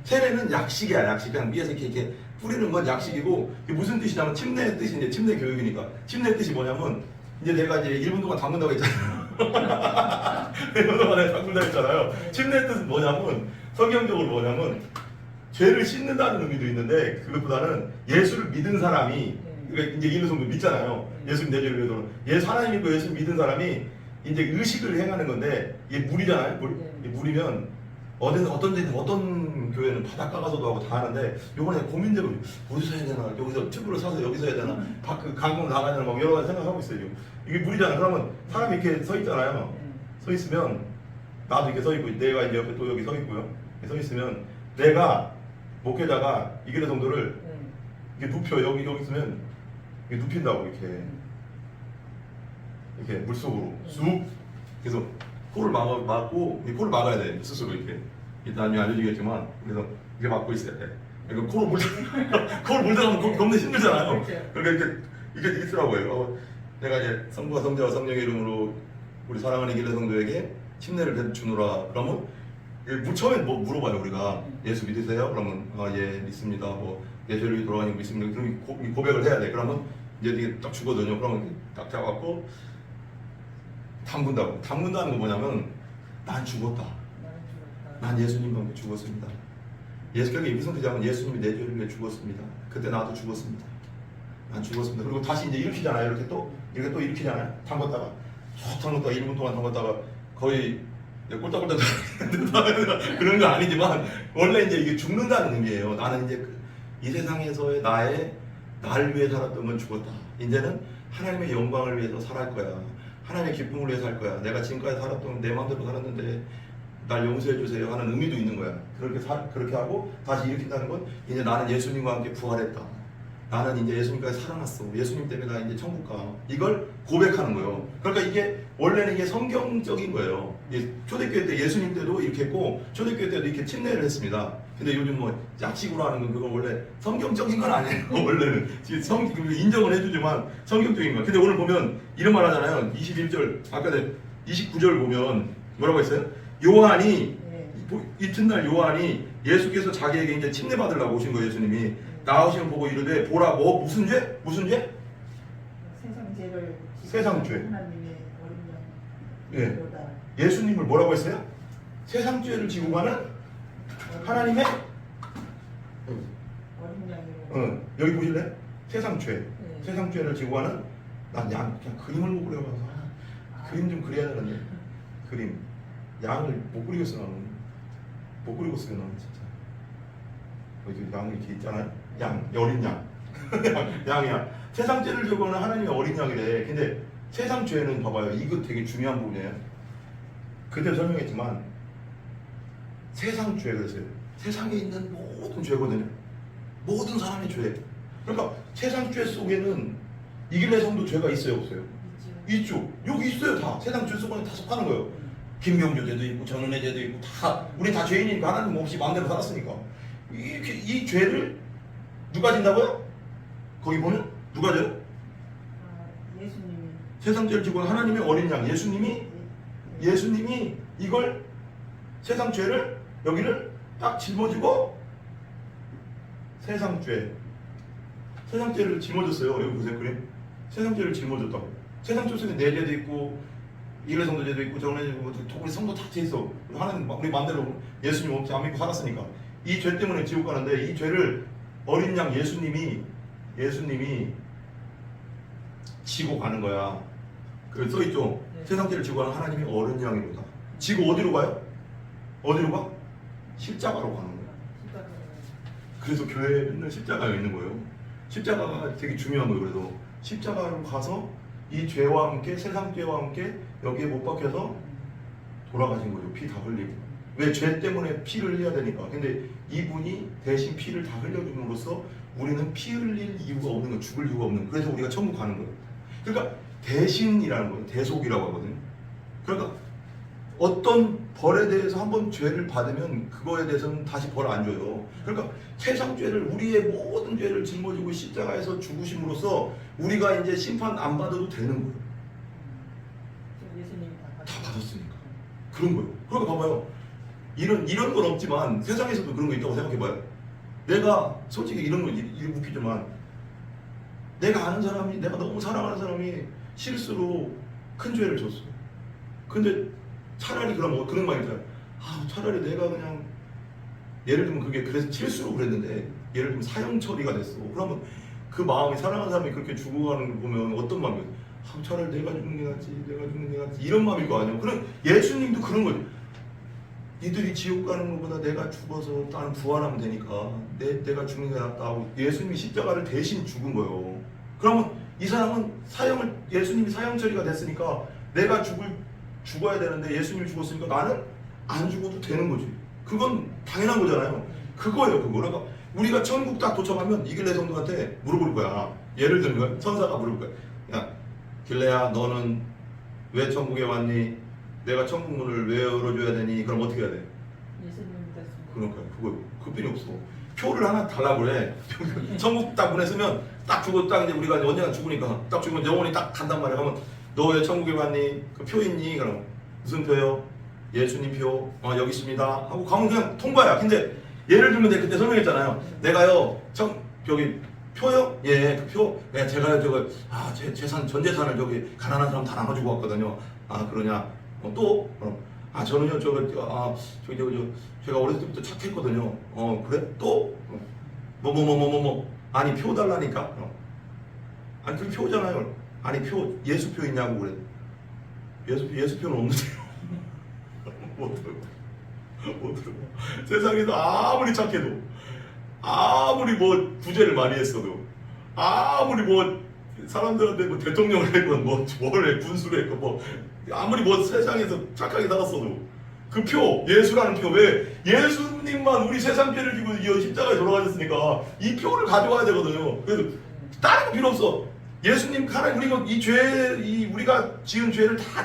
[SPEAKER 1] 세례는 약식이야, 약식. 그냥 위에서 이렇게 뿌리는 건 약식이고, 이게 무슨 뜻이냐면 침례의 뜻이 이제 침례 교육이니까. 침례 뜻이 뭐냐면, 이제 내가 이제 1분 동안 담근다고 했잖아요. 1분 동안 담근다고 했잖아요. 침례의 뜻은 뭐냐면, 성경적으로 뭐냐면, 죄를 씻는다는 의미도 있는데, 그것보다는 예수를 믿은 사람이, 그러니까 이제 이는 성도 믿잖아요. 예수님 내 죄를 위해서. 하나님 믿고 예수 믿은 사람이 이제 의식을 행하는 건데, 이게 물이잖아요. 물이면, 어떤 교회는 바닷가 가서도 하고 다 하는데 요번에 고민되고 어디서 해야 되나 여기서 튜브를 사서 여기서 해야 되나 그 강공 나가야 되나 막 여러 가지 생각하고 있어요. 이게 물이잖아요. 그러면 사람이 이렇게 서 있잖아요. 서 있으면 나도 이렇게 서 있고 내가 이제 옆에 또 여기 서 있고요. 서 있으면 내가 목회자가 이길래 정도를 이렇게 눕혀 여기 있으면 이렇게 눕힌다고 이렇게 물속으로 쑥 그래서 코를 막고 이 코를 막아야 돼 스스로 이렇게 나중에 알려주겠지만 그래서 이렇게 막고 있어야 돼. 그러니까 코를 물들어가면 겁나 힘들잖아요. 그러니까 이렇게 있더라고요. 내가 이제 성부와 성자와 성령의 이름으로 우리 사랑하는 이길래 성도에게 침례를 주노라. 그러면 처음에 뭐 물어봐요 우리가 예수 믿으세요? 그러면 예 믿습니다. 뭐 예수를 돌아가니 믿습니다. 그럼 고백을 해야 돼. 그러면 이제 이게 딱 주거든요. 그러면 딱 잡아갖고 담근다고. 담근다는 거 뭐냐면 난 죽었다. 난 예수님과 함께 죽었습니다. 예수께서 이성되자면 예수님이 내 죄를 위해 죽었습니다. 그때 나도 죽었습니다. 난 죽었습니다. 그리고 다시 이제 일으키잖아요. 이렇게 또 일으키잖아요. 담궜다가 쭉 담궜다가 1분 동안 담궜다가 거의 꼴딱꼴딱 그런 거 아니지만 원래 이제 이게 죽는다는 의미예요. 나는 이제 이 세상에서의 나를 위해 살았던 건 죽었다. 이제는 하나님의 영광을 위해서 살할 거야. 하나님의 기쁨을 위해 살 거야. 내가 지금까지 살았던 내 마음대로 살았는데 날 용서해 주세요 하는 의미도 있는 거야. 그렇게 하고 다시 일으킨다는 건 이제 나는 예수님과 함께 부활했다. 나는 이제 예수님까지 살아났어. 예수님 때문에 나 이제 천국 가. 이걸 고백하는 거예요. 그러니까 이게 원래는 이게 성경적인 거예요. 초대교회 때 예수님 때도 이렇게 했고 초대교회 때도 이렇게 침례를 했습니다. 근데 요즘 뭐 약식으로 하는 건 그건 원래 성경적인 건 아니에요. 원래는 인정을 해주지만 성경적인 거. 근데 오늘 보면 이런 말 하잖아요. 21절 아까 29절 보면 뭐라고 했어요? 요한이 이튿날 요한이 예수께서 자기에게 이제 침례 받으려고 오신 거예요. 예수님이 나오시는 보고 이르되 보라 뭐 무슨 죄? 무슨 죄?
[SPEAKER 2] 세상 죄를
[SPEAKER 1] 세상 죄.
[SPEAKER 2] 하나님의 어린
[SPEAKER 1] 예.
[SPEAKER 2] 양보다
[SPEAKER 1] 예수님을 뭐라고 했어요? 세상 죄를 지고 가는 하나님의
[SPEAKER 2] 어린 양으로
[SPEAKER 1] 여기 보실래? 세상 죄.
[SPEAKER 2] 네.
[SPEAKER 1] 세상 죄를 지고 가는 난 양 그냥 그림을 못 그려봐서 그림 좀 그려야 되는데 그림 양을 못 그리겠어 나는 못 그리겠어요 나는 진짜 여기 양이 이렇게 있잖아요. 양 어린 양 양이야. 세상 죄를 지고 가는 하나님의 어린 양이래. 근데 세상 죄는 봐봐요. 이거 되게 중요한 부분이에요. 그때 설명했지만 세상 죄 그랬어요. 세상에 있는 모든 죄거든요. 모든 사람의 죄. 그러니까 세상 죄 속에는 이길래 성도 죄가 있어요 없어요? 있죠. 여기 있어요 다. 세상 죄 속에는 다 속하는 거예요. 김명주 죄도 있고 전은혜 죄도 있고 다 우리 다 죄인이니까 하나님 없이 마음대로 살았으니까 이렇게 이 죄를 누가 진다고요? 거기 보면 누가 져요?
[SPEAKER 2] 예수님이
[SPEAKER 1] 세상 죄를 지고 하나님의 어린 양 예수님이 이걸 세상 죄를 여기를 딱 짊어지고 세상 죄를 짊어졌어요. 여기 보세요 그림. 세상 죄를 짊어졌다고. 세상 죄 속에 내 죄도 있고 이래 성도 죄도 있고 저래 죄도 있고 우리 성도 다 죄 있어. 하나님 우리 마음대로 예수님 없이 안 믿고 살았으니까 이 죄 때문에 지옥 가는데 이 죄를 어린 양 예수님이 지고 가는 거야. 그래서 써있죠.
[SPEAKER 2] 네.
[SPEAKER 1] 세상 죄를 지고 가는 하나님이 어린 양이로다. 지고 어디로 가요? 어디로 가? 십자가로 가는 거야. 그래서 교회에 맨날 십자가가 있는 거예요. 십자가가 되게 중요한 거예요. 그래서 십자가로 가서 이 죄와 함께 세상 죄와 함께 여기에 못 박혀서 돌아가신 거죠. 피 다 흘리고. 왜? 죄 때문에 피를 흘려야 되니까. 근데 이분이 대신 피를 다 흘려줌으로써 우리는 피 흘릴 이유가 없는 거예요. 죽을 이유가 없는 거예요. 그래서 우리가 천국 가는 거예요. 그러니까 대신이라는 거예요. 대속이라고 하거든요. 그러니까 어떤 벌에 대해서 한번 죄를 받으면 그거에 대해서는 다시 벌 안 줘요. 그러니까 세상 죄를 우리의 모든 죄를 짊어지고 십자가에서 죽으심으로써 우리가 이제 심판 안 받아도 되는 거예요.
[SPEAKER 2] 예수님이
[SPEAKER 1] 다 받았으니까. 그런 거예요. 그러니까 봐봐요. 이런 건 없지만 세상에서도 그런 거 있다고 생각해봐요. 내가 솔직히 이런 건 웃기지만 내가 아는 사람이 내가 너무 사랑하는 사람이 실수로 큰 죄를 졌어. 근데 차라리 그런 말이 있잖아요. 차라리 내가 그냥 예를 들면 그게 그래서 실수로 그랬는데 예를 들면 사형 처리가 됐어. 그러면 그 마음이 사랑하는 사람이 그렇게 죽어가는 걸 보면 어떤 마음이에요? 차라리 내가 죽는 게 낫지 이런 마음일 거 아니에요. 그럼 예수님도 그런 거죠. 니들이 지옥 가는 것보다 내가 죽어서 나는 부활하면 되니까 내가 죽는 게 낫다 하고 예수님이 십자가를 대신 죽은 거예요. 그러면 이 사람은 예수님이 사형 처리가 됐으니까 내가 죽어야 되는데 예수님이 죽었으니까 나는 안 죽어도 되는 거지. 그건 당연한 거잖아요. 그거예요. 그러니까 우리가 천국 딱 도착하면 이길래 성도한테 물어볼 거야. 예를 들면 천사가 물어볼 거야. 야 길래야 너는 왜 천국에 왔니? 내가 천국 문을 왜 열어줘야 되니? 그럼 어떻게 해야 돼?
[SPEAKER 2] 예수님 믿었습니다.
[SPEAKER 1] 그러니까 그거 필요 없어. 표를 하나 달라고 그래. 천국 딱 문에 쓰면 딱 주고 딱 이제 우리가 언젠가 죽으니까 딱 죽으면 영혼이 딱 간단 말이야. 그러면 너 왜 천국에 왔니? 그 표 있니? 그럼 무슨 표요? 예수님 표. 여기 있습니다. 하고 가면 그냥 통과야. 근데 예를 들면 내가 그때 설명했잖아요. 내가요 저기 표요? 예, 그 표. 예, 제가요 저거 재산 전 재산을 저기 가난한 사람 다 나눠주고 왔거든요. 그러냐? 또 저는요 제가 어렸을 때부터 착했거든요. 그래? 또 아니 표 달라니까. 아니 그 표잖아요. 아니 표 예수표 있냐고 그래. 예수표는 없는데요. 못 들어. 세상에서 아무리 착해도 아무리 뭐 부재를 많이 했어도 아무리 뭐 사람들한테 뭐 대통령을 했건 뭘 해 군수를 했건 뭐 아무리 뭐 세상에서 착하게 살았어도 그 표, 예수라는 표. 왜? 예수님만 우리 세상 죄를 지고 이 십자가에 돌아가셨으니까 이 표를 가져와야 되거든요. 그래서 다른 거 필요 없어. 예수님 하나님 우리가 이 죄, 우리가 지은 죄를 다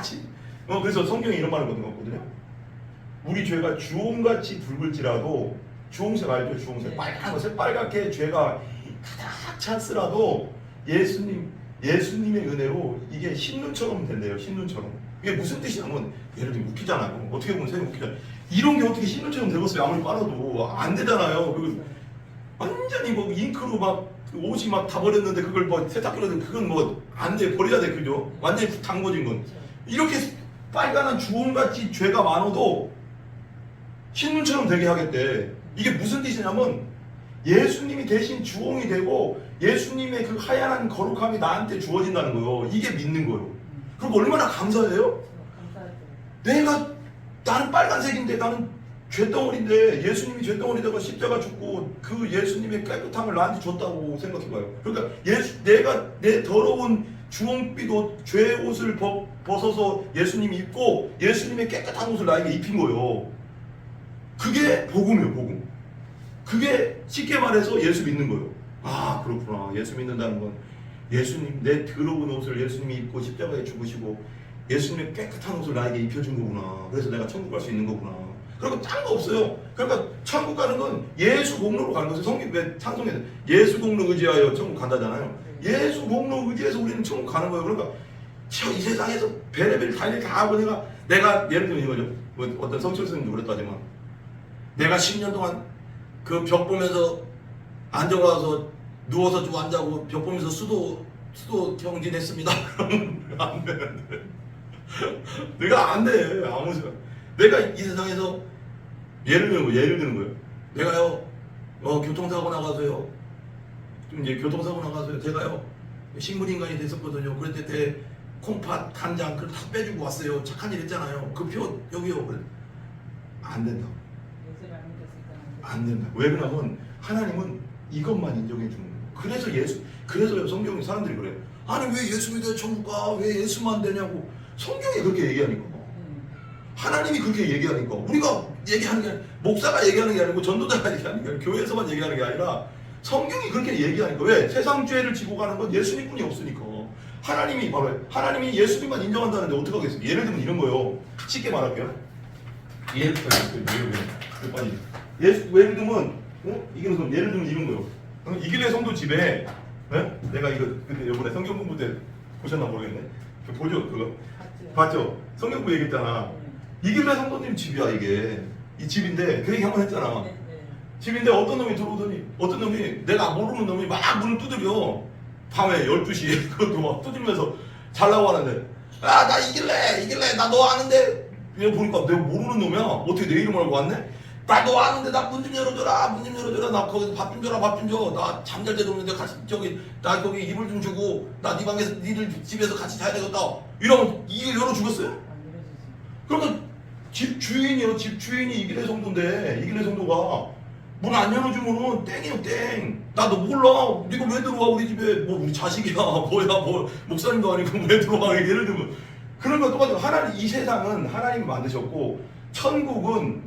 [SPEAKER 1] 그래서 성경에 이런 말을 거든요. 우리 죄가 주홍같이 붉을지라도, 주홍색 알죠? 주홍색
[SPEAKER 2] 네.
[SPEAKER 1] 빨간 거 새빨갛게 죄가 가득 찼으라도 예수님의 은혜로 이게 신눈처럼 된대요. 신눈처럼. 이게 무슨 뜻이냐면 예를 들면 웃기잖아요. 어떻게 보면 세상 웃기잖아요. 이런 게 어떻게 신눈처럼 되겠어요? 아무리 빨아도 안 되잖아요. 그리고 완전히 뭐 잉크로 막 옷이 막 다 버렸는데 그걸 뭐 세탁기로 그건 뭐 안 돼. 버려야 돼. 그죠? 완전히 푹 담궈진 건. 이렇게 빨간한 주홍같이 죄가 많아도 신눈처럼 되게 하겠대. 이게 무슨 뜻이냐면 예수님이 대신 주홍이 되고 예수님의 그 하얀 거룩함이 나한테 주어진다는 거예요. 이게 믿는 거예요. 그리고 얼마나 감사해요?
[SPEAKER 2] 감사하죠.
[SPEAKER 1] 나는 빨간색인데 나는 죄덩어리인데 예수님이 죄덩어리다가 십자가 죽고 그 예수님의 깨끗함을 나한테 줬다고 생각해봐요. 그러니까 내가 내 더러운 주홍빛 옷, 죄의 옷을 벗어서 예수님이 입고 예수님의 깨끗한 옷을 나에게 입힌 거예요. 그게 복음이에요, 복음. 그게 쉽게 말해서 예수 믿는 거예요. 아, 그렇구나. 예수 믿는다는 건 예수님, 내 더러운 옷을 예수님이 입고 십자가에 죽으시고 예수님의 깨끗한 옷을 나에게 입혀준 거구나. 그래서 내가 천국 갈 수 있는 거구나. 그리고 딴 거 없어요. 그러니까 천국 가는 건 예수 공로로 가는 거죠. 성경 왜 찬송에 예수 공로 의지하여 천국 간다잖아요. 예수 공로 의지해서 우리는 천국 가는 거예요. 그러니까 이 세상에서 베레벨 다 하고 내가 예를 들면 이거죠. 뭐 어떤 성철스님도 그랬다지만 내가 10년 동안 그 벽 보면서 앉아와서 누워서 좀 앉아고 벽 보면서 수도 경진했습니다. 그러면 안 되는데. 내가 안 돼. 아무 생각. 내가 이 세상에서 예를 드는 거예요. 내가요, 교통사고 나가서요. 좀 이제 교통사고 나가서요. 제가요, 식물인간이 됐었거든요. 그럴 때 콩팥, 간장, 그걸 다 빼주고 왔어요. 착한 일 했잖아요. 그 표, 여기요. 그래. 안 된다.
[SPEAKER 2] 예수를 안 믿었으니까
[SPEAKER 1] 안 된다. 왜 그러냐면 하나님은 이것만 인정해 주는 거예요. 그래서 성경에 사람들이 그래요. 아니 왜 예수 믿어야 천국 가? 왜 예수만 되냐고. 성경이 그렇게 얘기하니까. 하나님이 그렇게 얘기하니까. 우리가 얘기하는 게 아니라, 목사가 얘기하는 게 아니고 전도자가 얘기하는 게 아니라 교회에서만 얘기하는 게 아니라 성경이 그렇게 얘기하니까. 왜? 세상 죄를 지고 가는 건 예수님뿐이 없으니까. 하나님이 예수님만 인정한다는데 어떡하겠어요? 예를 들면 이런 거예요. 쉽게 말할게요. 예를 들면 예를 들면 이런 거요. 이길래 성도 집에 내가 이거 근데 이번에 성경 공부 때 보셨나 모르겠네. 보죠 그거 봤죠? 성경 공부 얘기했잖아. 이길래 성도님 집이야 이게 이 집인데 그 얘기 한번 했잖아.
[SPEAKER 2] 네.
[SPEAKER 1] 집인데 어떤 놈이 들어오더니 어떤 놈이 내가 모르는 놈이 막 문을 두드려. 밤에 12시에 그것도 막 두드리면서 잘라고 하는데 나 이길래 나 너 아는데 얘 보니까 내가 모르는 놈이야. 어떻게 내 이름 알고 왔네? 나 너 아는데 나 문 좀 열어줘라. 나 거기서 밥 좀 줘. 나 잠잘 때도 없는데 같이 나 거기 이불 좀 주고 나 네 방에서 니들 집에서 같이 자야 되겠다. 이러면 이거 열어 주겠어요?
[SPEAKER 2] 안 믿어지지.
[SPEAKER 1] 그러니까 집 주인이 이길래 성도인데 이길래 성도가 문 안 열어주면은 땡이요 땡. 나 너 몰라. 네가 왜 들어와 우리 집에 뭐 우리 자식이야 뭐 목사님도 아니고 왜 들어와. 예를 들면 그런 거 똑같아요. 이 세상은 하나님이 만드셨고 천국은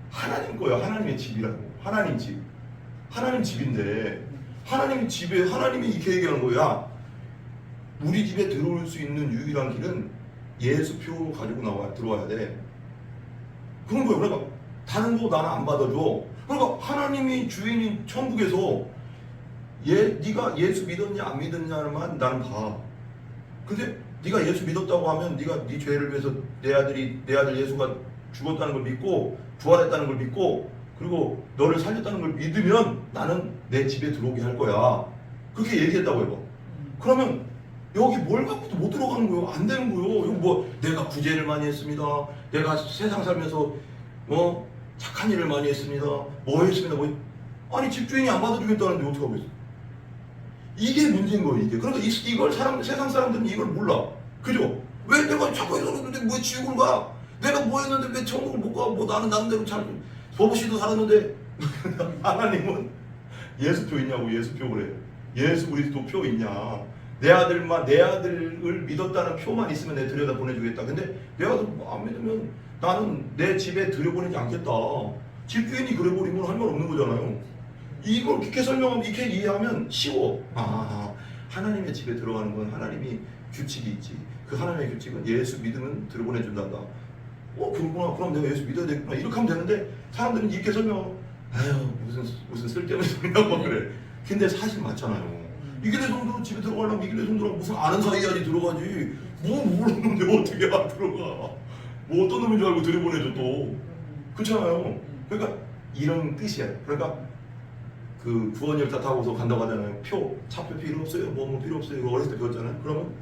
[SPEAKER 1] 하나님 거예요. 하나님의 집이라고. 하나님 집인데 하나님 집에 하나님이 이렇게 얘기하는 거야. 우리 집에 들어올 수 있는 유일한 길은 예수표 가지고 들어와야 돼. 그런 거예요. 그러니까 다른 거 나는 안 받아줘. 그러니까 하나님이 주인인 천국에서 네가 예수 믿었냐 안 믿었냐만 나는 봐. 근데 네가 예수 믿었다고 하면 네가 네 죄를 위해서 내 아들 예수가 죽었다는 걸 믿고 부활했다는 걸 믿고 그리고 너를 살렸다는 걸 믿으면 나는 내 집에 들어오게 할 거야. 그렇게 얘기했다고 해봐. 그러면 여기 뭘 갖고도 못 들어가는 거예요. 안 되는 거예요. 여기 뭐 내가 구제를 많이 했습니다. 내가 세상 살면서 착한 일을 많이 했습니다. 뭐 했습니다. 아니 집주인이 안 받아주겠다는데 어떻게 하고 있어? 이게 문제인 거예요. 이게. 그러니까 이걸 세상 사람들은 이걸 몰라. 그죠? 왜 내가 자꾸 이러는데 왜 지옥을 가? 내가 뭐 했는데 왜 천국을 못 가? 뭐 나는 나름대로 잘 버부시도 살았는데 하나님은 예수표 있냐고. 예수표 그래요. 예수 그리스도 표 있냐? 내 아들을 믿었다는 표만 있으면 내 들여다 보내주겠다. 근데 내 아들 안 믿으면 나는 내 집에 들여보내지 않겠다. 집주인이 그래버리면 할 말 없는 거잖아요. 이걸 그렇게 설명하면, 이렇게 이해하면 쉬워. 아, 하나님의 집에 들어가는 건 하나님이 규칙이 있지. 그 하나님의 규칙은 예수 믿으면 들여보내준단다. 그렇구나. 그럼 내가 예수 믿어야 되겠구나. 이렇게 하면 되는데 사람들은 이렇게 설명하고 아유 무슨 쓸데없는 소리냐고 그래. 근데 사실 맞잖아요. 이길래 정도로 집에 들어가려면 이길래 정도로 무슨 아는 사이야지 들어가지. 뭐 모르는데 어떻게 안 들어가. 뭐 어떤 놈인 줄 알고 들여보내줘 또. 그렇잖아요. 그러니까 이런 뜻이야. 그러니까 그 구원열차 타고서 간다고 하잖아요. 차표 필요 없어요. 뭐 필요 없어요. 이거 어렸을 때 배웠잖아요. 그러면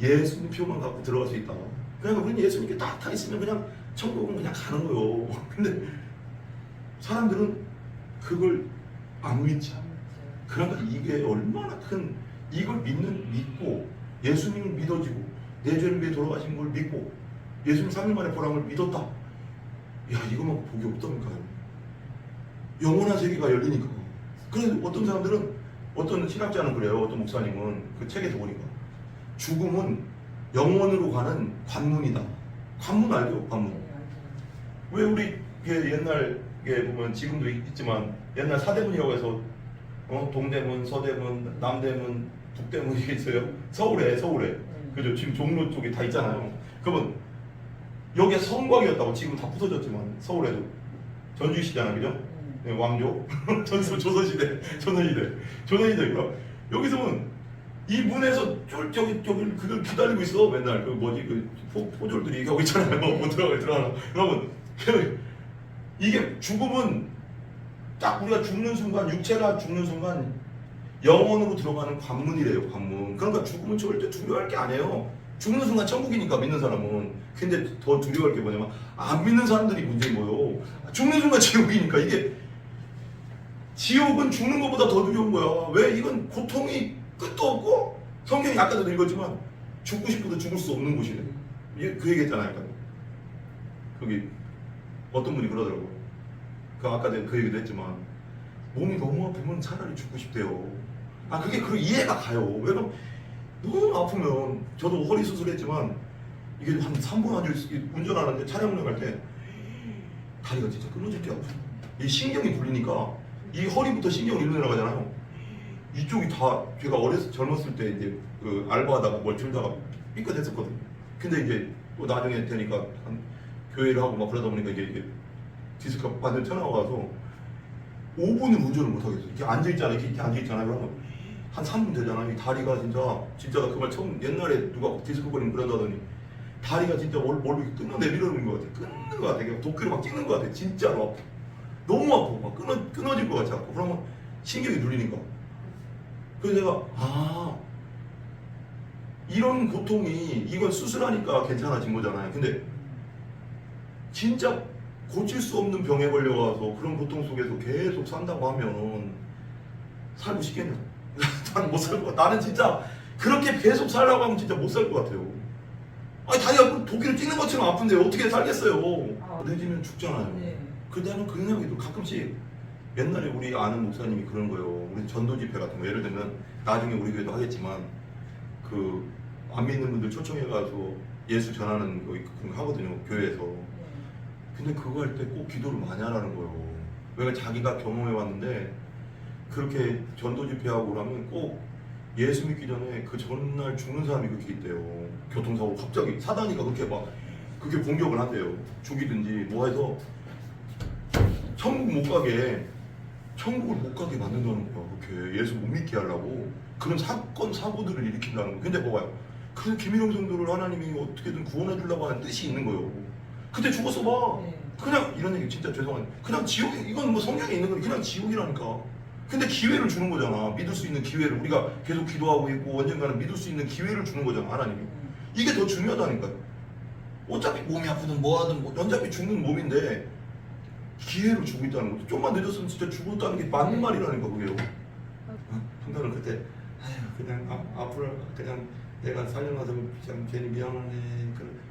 [SPEAKER 1] 예수님 표만 갖고 들어갈 수 있다. 그러니까 우리는 예수님께 딱 타 있으면 그냥 천국은 그냥 가는 거예요. 근데 사람들은 그걸 안 믿지. 그러니까 이게 얼마나 큰, 이걸 믿고 예수님을 믿어지고 내 죄를 위해 돌아가신 걸 믿고 예수님 3일 만에 보람을 믿었다. 야, 이거만 복이 없다니까요. 영원한 세계가 열리니까. 그래서 어떤 사람들은, 어떤 신학자는 그래요. 어떤 목사님은 그 책에서 보니까 죽음은 영원으로 가는 관문이다. 관문 알죠? 관문. 왜 우리 옛날에 보면 지금도 있지만 옛날 사대문이라고 해서 동대문, 서대문, 남대문, 북대문 이게 있어요. 서울에 그죠? 지금 종로 쪽에 다 있잖아요. 그러면 여기가 성곽이었다고. 지금 다 부서졌지만 서울에도 전주시잖아요, 그죠? 네, 왕조 조선시대가 여기서는 이 문에서 저기 그걸 기다리고 있어. 맨날 그 뭐지 그 포졸들이 얘기하고 있잖아요. 뭐 들어가나. 그러면 이게 죽음은 딱 우리가 죽는 순간, 육체가 죽는 순간 영혼으로 들어가는 관문이래요. 관문. 그러니까 죽음은 절대 두려워할 게 아니에요. 죽는 순간 천국이니까 믿는 사람은. 근데 더 두려워할 게 뭐냐면 안 믿는 사람들이 문제인 거예요. 죽는 순간 지옥이니까. 이게 지옥은 죽는 것보다 더 두려운 거야. 왜? 이건 고통이 끝도 없고, 성경이 아까도 읽었지만 죽고 싶어도 죽을 수 없는 곳이래. 그 얘기했잖아요. 거기 어떤 분이 그러더라고요. 그 아까 내가 그 얘기도 했지만 몸이 너무 아프면 차라리 죽고 싶대요. 그게 그 이해가 가요. 왜냐면 너무 아프면, 저도 허리 수술했지만 이게 한 3분 운전하는데 차량 운행할 때 다리가 진짜 끊어질 때 아프죠. 이 신경이 풀리니까 이 허리부터 신경이 일로 내려가잖아요. 이쪽이 다, 제가 젊었을 때 이제 그 알바하다가 뭘 들다가 삐끗했었거든요. 근데 이제 또 나중에 되니까 교회를 하고 막 그러다 보니까 이게 디스크가 완전 튀어나와서 5분을 운전을 못 하겠어요. 이렇게 앉아있잖아요. 이렇게 앉아있잖아요. 그러면 한 3분 되잖아요. 이 다리가 진짜 그 말 처음 옛날에 누가 디스크 걸리면 그런다더니 다리가 진짜 뭘 끊어내리려는 것 같아. 끊는 것 같아. 그냥 도끼로 막 찍는 것 같아. 진짜로 아파. 너무 아파. 막 끊어질 것 같이 아파. 그러면 신경이 눌리니까. 그래서 내가 이런 고통이, 이건 수술하니까 괜찮아진 거잖아요. 근데 진짜 고칠 수 없는 병에 걸려가서 그런 고통 속에서 계속 산다고 하면 살고 싶겠냐? 나는 못 살 것 같아. 나는 진짜 그렇게 계속 살라고 하면 진짜 못 살 것 같아요. 다리가 도끼를 찍는 것처럼 아픈데 어떻게 살겠어요? 내지면 죽잖아요.
[SPEAKER 2] 네.
[SPEAKER 1] 근데 나는 그 생각이 가끔씩, 옛날에 우리 아는 목사님이 그런 거예요. 우리 전도 집회 같은 거, 예를 들면 나중에 우리 교회도 하겠지만 그 안 믿는 분들 초청해 가서 예수 전하는 거 그런 거 하거든요, 교회에서. 근데 그거 할 때 꼭 기도를 많이 하라는 거예요. 왜냐면 자기가 경험해 왔는데 그렇게 전도 집회하고 그러면 꼭 예수 믿기 전에 그 전날 죽는 사람이 그렇게 있대요. 교통사고 갑자기 사단이가 그렇게 공격을 한대요. 죽이든지 뭐 해서 천국을 못 가게 만든다는 거야. 그렇게 예수 못 믿게 하려고 그런 사고들을 일으킨다는 거야. 근데 봐봐요. 그래서 김일영 성도를 하나님이 어떻게든 구원해 주려고 하는 뜻이 있는 거예요. 그때 죽었어 봐. 그냥 이런 얘기 진짜 죄송한데 그냥 지옥, 이건 뭐 성경에 있는 건 그냥 지옥이라니까. 근데 기회를 주는 거잖아. 믿을 수 있는 기회를. 우리가 계속 기도하고 있고 언젠가는 믿을 수 있는 기회를 주는 거잖아, 하나님이. 이게 더 중요하다니까요. 어차피 몸이 아프든 뭐하든 어차피 죽는 몸인데 기회를 주고 있다는 거죠. 좀만 늦었으면 진짜 죽었다는 게 맞는 말이라니까, 그게요. 한편은 그때 그냥 앞으로 그냥 내가 살려놔서 참 괜히 미안하네.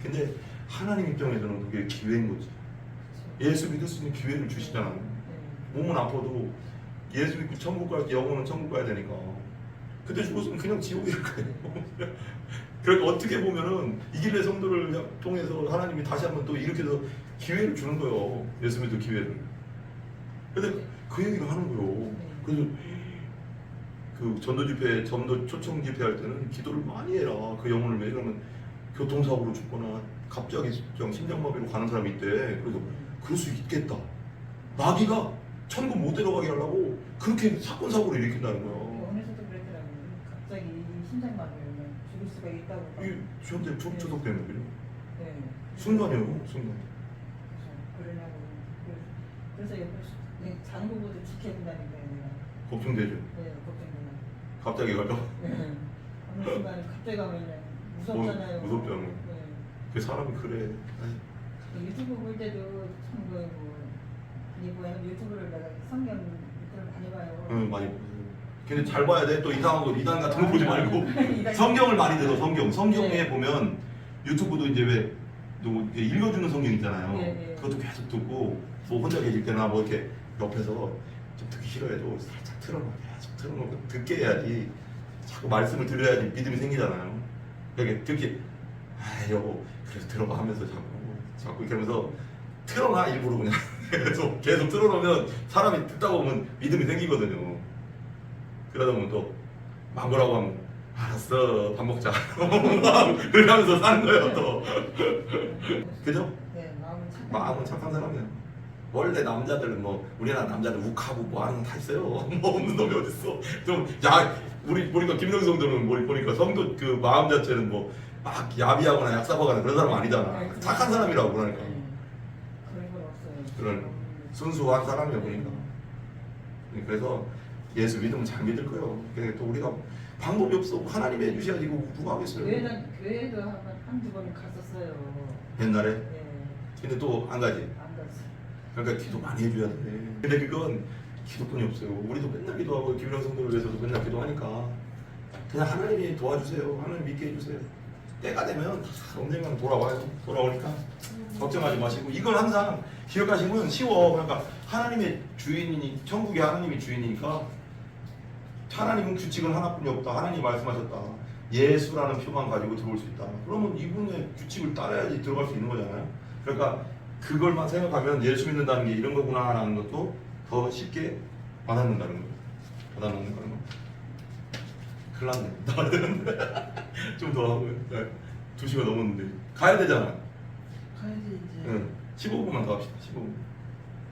[SPEAKER 1] 근데 하나님 입장에서는 그게 기회인 거지. 예수 믿을 수 있는 기회를 주시잖아요. 몸은 아파도 예수 믿고 천국 갈 때, 영혼은 천국 가야 되니까. 그때 죽었으면 그냥 지옥일 거예요. 그러니까 어떻게 보면은 이길래 성도를 통해서 하나님이 다시 한번 또 일으켜서 기회를 주는 거예요. 예수 믿을 기회를. 근데 그 얘기를 하는 거예요. 그래서 그 전도 집회, 전도 초청 집회할 때는 기도를 많이 해라. 그 영혼을 매이러면 교통사고로 죽거나 갑자기 심장마비로 가는 사람이 있대. 그래서 그럴 수 있겠다. 마귀가 천국 못 데려가게 하려고 그렇게 사건 사고를 일으킨다는 거야.
[SPEAKER 2] 어느새도 그랬더라고요. 갑자기 심장마비로 죽을 수가 있다고.
[SPEAKER 1] 이 현재 초속되는 거죠.
[SPEAKER 2] 네.
[SPEAKER 1] 순간이에요, 순간.
[SPEAKER 2] 그러냐고. 그래서 옆에 장부보도 지켜야 된다니까요. 내가.
[SPEAKER 1] 걱정되죠.
[SPEAKER 2] 네, 걱정돼요.
[SPEAKER 1] 갑자기 갈까?
[SPEAKER 2] 네. 어느 순간에 갑자기 가면 무섭잖아요.
[SPEAKER 1] 무섭잖아요.
[SPEAKER 2] 네.
[SPEAKER 1] 그 사람이 그래.
[SPEAKER 2] 유튜브 볼 때도 참 뭐 아니 뭐야 유튜브를 내가 성경 유튜브를 많이 봐요.
[SPEAKER 1] 응, 많이 보세요. 근데 잘 봐야 돼. 또 이상한 거, 이단 같은 거 보지 말고
[SPEAKER 2] 이단.
[SPEAKER 1] 성경을 많이 들어. 성경에
[SPEAKER 2] 네.
[SPEAKER 1] 보면 유튜브도 이제 왜 또 읽어주는 성경 있잖아요.
[SPEAKER 2] 네, 네.
[SPEAKER 1] 그것도 계속 듣고 뭐 혼자 계실 때나 뭐 이렇게 옆에서 좀 듣기 싫어해도 살짝 틀어놓고 계속 틀어놓고 듣게 해야지. 자꾸 말씀을 들어야지 믿음이 생기잖아요. 이렇게 듣기 아 여보 그래서 들어봐 하면서 자꾸 이러면서 틀어놔 일부러 그냥 계속 틀어놓으면 사람이 듣다 보면 믿음이 생기거든요. 그러다 보면 또 망고라고 하면 알았어 밥 먹자 그렇게 하면서 사는 거예요 또. 그죠?
[SPEAKER 2] 네,
[SPEAKER 1] 마음은 착한 사람이에요. 원래 남자들은 뭐 우리나라 남자들 욱하고 뭐 하는 거 다 있어요. 뭐 없는 놈이 어딨어. 좀 야 우리 보니까 김영수 성도는 보니까 성도 그 마음 자체는 뭐 막 야비하거나 약사하거나 그런 사람 아니잖아.
[SPEAKER 2] 네,
[SPEAKER 1] 착한 사람이라고 그러니까.
[SPEAKER 2] 그런 건 없어요.
[SPEAKER 1] 그런 순수한 사람이야 보니까. 그래서 예수 믿으면 잘 믿을 거예요. 근데 또 우리가 방법이 없어. 하나님이 해주셔야지 이거 누가 하겠어요.
[SPEAKER 2] 교회도 한두 번 갔었어요.
[SPEAKER 1] 옛날에.
[SPEAKER 2] 네,
[SPEAKER 1] 근데 또 안 가지.
[SPEAKER 2] 안 갔어요.
[SPEAKER 1] 그러니까 기도 많이 해줘야 돼. 근데 그건 기도뿐이 없어요. 우리도 맨날 기도하고 김영 성도를 위해서도 맨날 기도하니까 그냥 하나님이 도와주세요. 하나님 믿게 해주세요. 때가 되면 다 언젠가는 돌아와요. 돌아오니까 걱정하지 마시고 이걸 항상 기억하시면 쉬워. 그러니까 하나님의 주인이니 천국의 하나님이 주인이니까 하나님은 규칙은 하나뿐이 없다. 하나님이 말씀하셨다. 예수라는 표만 가지고 들어올 수 있다. 그러면 이분의 규칙을 따라야지 들어갈 수 있는 거잖아요. 그러니까 그걸만 생각하면 예수 믿는다는 게 이런 거구나라는 것도 더 쉽게 와닿는다는 거예요. 와닿는다는 거. 큰일 났네. 나와야 되는데. 좀 더 하고. 2시간 넘었는데. 가야 되잖아.
[SPEAKER 2] 가야지 이제.
[SPEAKER 1] 응. 15분만 더 합시다. 15분.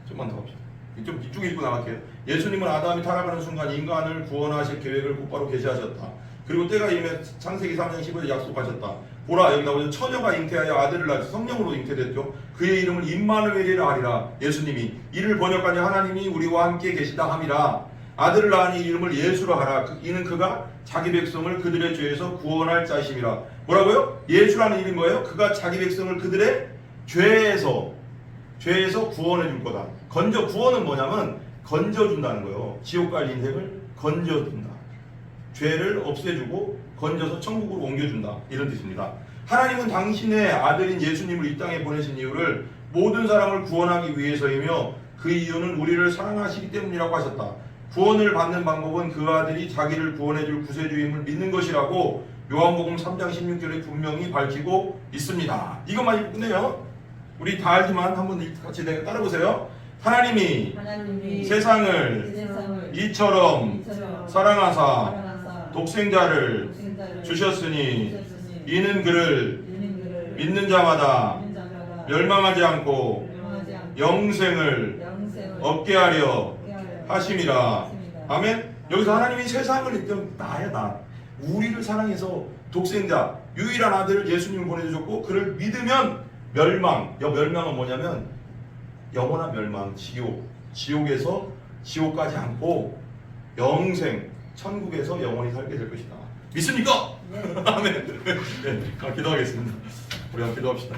[SPEAKER 1] 좀만 더 합시다. 이쪽 읽고 나갈게요. 예수님은 아담이 타락하는 순간 인간을 구원하실 계획을 곧바로 계시하셨다. 그리고 때가 이르면 창세기 3장 15절에 약속하셨다. 보라 여기 나오죠. 처녀가 잉태하여 아들을 낳아서 성령으로 잉태됐죠. 그의 이름을 임마누엘이라 하리라. 예수님이 이를 번역하니 하나님이 우리와 함께 계시다 함이라. 아들을 낳으니 이름을 예수라 하라. 이는 그가 자기 백성을 그들의 죄에서 구원할 자심이라. 뭐라고요? 예수라는 이름이 뭐예요? 그가 자기 백성을 그들의 죄에서 구원해 줄 거다. 구원은 뭐냐면 건져준다는 거예요. 지옥 갈 인생을 건져준다. 죄를 없애주고 건져서 천국으로 옮겨준다. 이런 뜻입니다. 하나님은 당신의 아들인 예수님을 이 땅에 보내신 이유를 모든 사람을 구원하기 위해서이며 그 이유는 우리를 사랑하시기 때문이라고 하셨다. 구원을 받는 방법은 그 아들이 자기를 구원해줄 구세주임을 믿는 것이라고 요한복음 3장 16절에 분명히 밝히고 있습니다. 이것만 읽고 끝내요. 우리 다 알지만 한번 같이 따라보세요. 하나님이 세상을 이처럼 사랑하사 독생자를 주셨으니 이는 그를 믿는 자마다 멸망하지 않고 영생을 얻게 하려 하심이라. 아멘. 여기서 하나님이 세상을 일단 나야 우리를 사랑해서 독생자 유일한 아들을 예수님을 보내주셨고 그를 믿으면 멸망은 뭐냐면 영원한 멸망, 지옥에서 지옥까지 않고 영생, 천국에서 영원히 살게 될 것이다. 믿습니까?
[SPEAKER 2] 네.
[SPEAKER 1] 아멘. 네, 기도하겠습니다. 우리 한번 기도합시다.